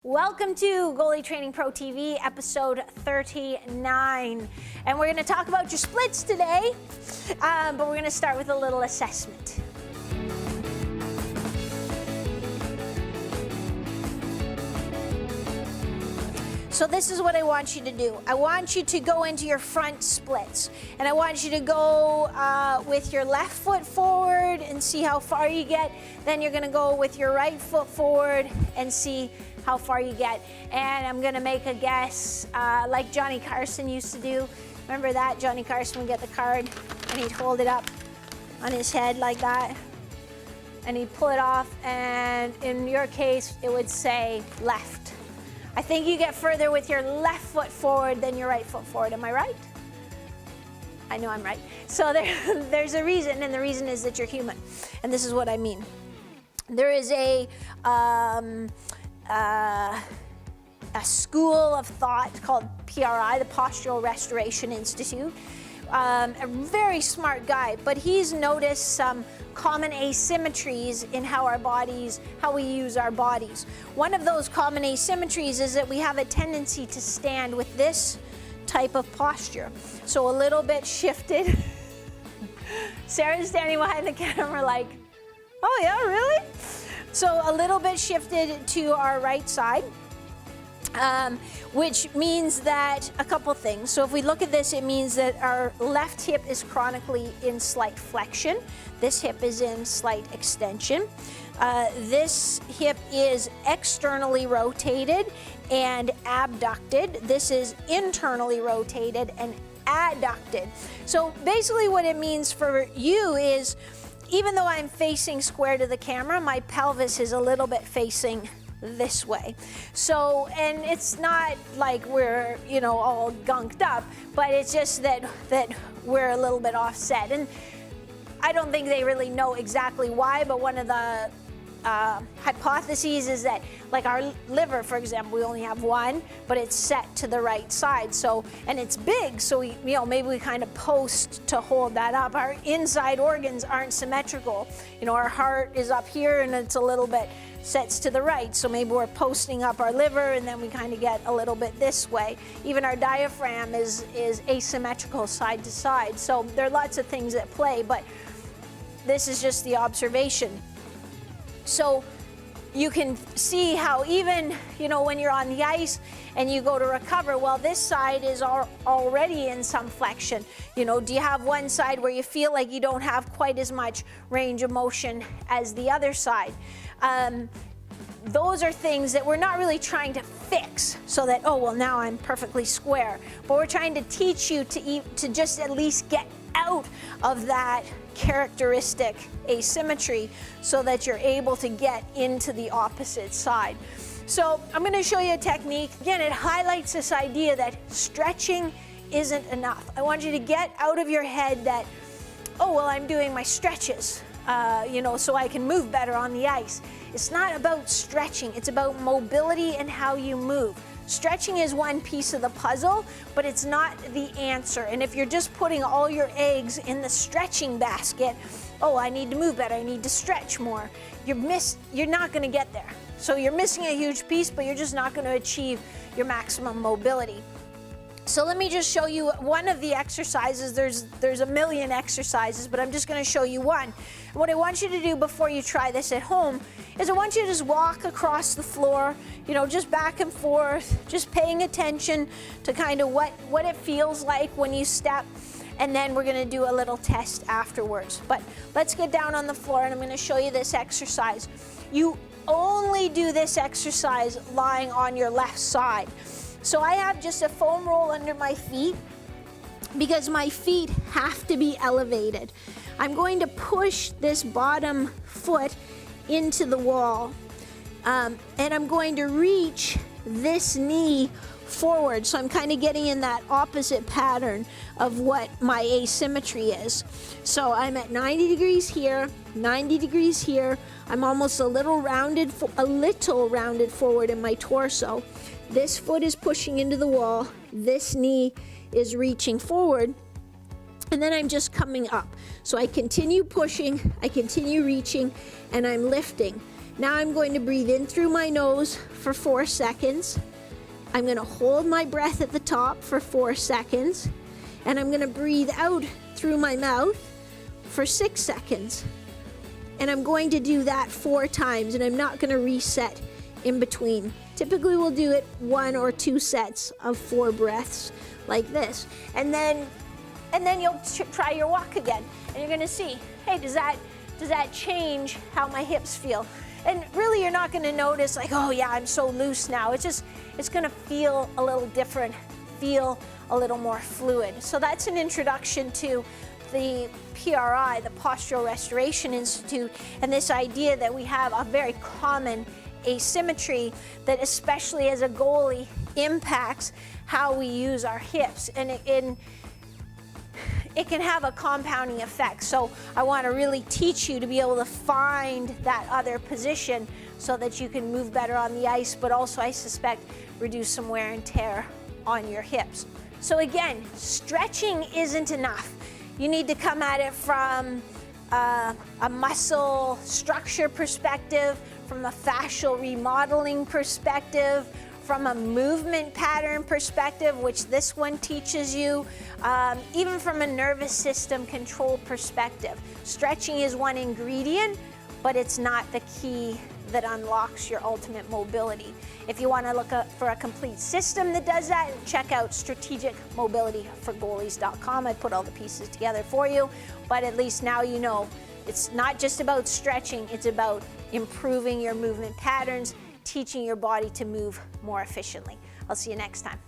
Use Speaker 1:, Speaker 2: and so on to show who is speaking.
Speaker 1: Welcome to Goalie Training Pro TV, episode 39. And we're going to talk about your splits today, but we're going to start with a little assessment. So this is what I want you to do. I want you to go into your front splits, and I want you to go with your left foot forward and see how far you get. Then you're going to go with your right foot forward and see how far you get. And I'm going to make a guess like Johnny Carson used to do. Remember that? Johnny Carson would get the card and he'd hold it up on his head like that, and he'd pull it off, and in your case it would say left. I think you get further with your left foot forward than your right foot forward. Am I right? I know I'm right. So there's a reason, and the reason is that you're human. And this is what I mean. There is a school of thought called PRI, the Postural Restoration Institute. A very smart guy, but he's noticed some common asymmetries in how we use our bodies. One of those common asymmetries is that we have a tendency to stand with this type of posture. So a little bit shifted. Sarah's standing behind the camera like, oh yeah, really? So a little bit shifted to our right side. Which means that a couple things. So if we look at this, it means that our left hip is chronically in slight flexion. This hip is in slight extension. This hip is externally rotated and abducted. This is internally rotated and adducted. So basically what it means for you is, even though I'm facing square to the camera, my pelvis is a little bit facing this way. So, and it's not like we're, all gunked up, but it's just that we're a little bit offset. And I don't think they really know exactly why, but one of the hypotheses is that, like our liver, for example, we only have one, but it's set to the right side. So, and it's big, so we, maybe we kind of post to hold that up. Our inside organs aren't symmetrical. Our heart is up here and it's a little bit sets to the right, so maybe we're posting up our liver and then we kind of get a little bit this way. Even our diaphragm is asymmetrical side to side. So there are lots of things at play, but this is just the observation. So you can see how even, when you're on the ice and you go to recover, well, this side is already in some flexion. Do you have one side where you feel like you don't have quite as much range of motion as the other side? Those are things that we're not really trying to fix so that, oh, well, now I'm perfectly square. But we're trying to teach you to just at least get out of that characteristic asymmetry so that you're able to get into the opposite side. So I'm going to show you a technique. Again, it highlights this idea that stretching isn't enough. I want you to get out of your head that, oh, well, I'm doing my stretches, so I can move better on the ice. It's not about stretching. It's about mobility and how you move. Stretching is one piece of the puzzle, but it's not the answer. And if you're just putting all your eggs in the stretching basket, oh, I need to move better, I need to stretch more, you're not going to get there. So you're missing a huge piece, but you're just not going to achieve your maximum mobility. So let me just show you one of the exercises. There's a million exercises, but I'm just going to show you one. And what I want you to do before you try this at home is I want you to just walk across the floor, just back and forth, just paying attention to kind of what it feels like when you step, and then we're going to do a little test afterwards. But let's get down on the floor, and I'm going to show you this exercise. You only do this exercise lying on your left side. So I have just a foam roll under my feet because my feet have to be elevated. I'm going to push this bottom foot into the wall, and I'm going to reach this knee forward. So I'm kind of getting in that opposite pattern of what my asymmetry is. So I'm at 90 degrees here, 90 degrees here. I'm almost a little rounded forward in my torso. This foot is pushing into the wall. This knee is reaching forward. And then I'm just coming up. So I continue pushing, I continue reaching, and I'm lifting. Now I'm going to breathe in through my nose for 4 seconds. I'm going to hold my breath at the top for 4 seconds. And I'm going to breathe out through my mouth for 6 seconds. And I'm going to do that 4 times, and I'm not going to reset in between. Typically we'll do it 1 or 2 sets of 4 breaths like this. And then you'll try your walk again. And you're going to see, hey, does that change how my hips feel? And really you're not going to notice like, oh yeah, I'm so loose now. It's going to feel a little different, feel a little more fluid. So that's an introduction to the PRI, the Postural Restoration Institute, and this idea that we have a very common asymmetry that, especially as a goalie, impacts how we use our hips, and it can have a compounding effect. So I want to really teach you to be able to find that other position so that you can move better on the ice, but also, I suspect, reduce some wear and tear on your hips. So again, stretching isn't enough. You need to come at it from a muscle structure perspective, from a fascial remodeling perspective, from a movement pattern perspective, which this one teaches you, even from a nervous system control perspective. Stretching is one ingredient, but it's not the key that unlocks your ultimate mobility. If you want to look for a complete system that does that, check out strategicmobilityforgoalies.com. I put all the pieces together for you, but at least now you know it's not just about stretching, it's about improving your movement patterns, teaching your body to move more efficiently. I'll see you next time.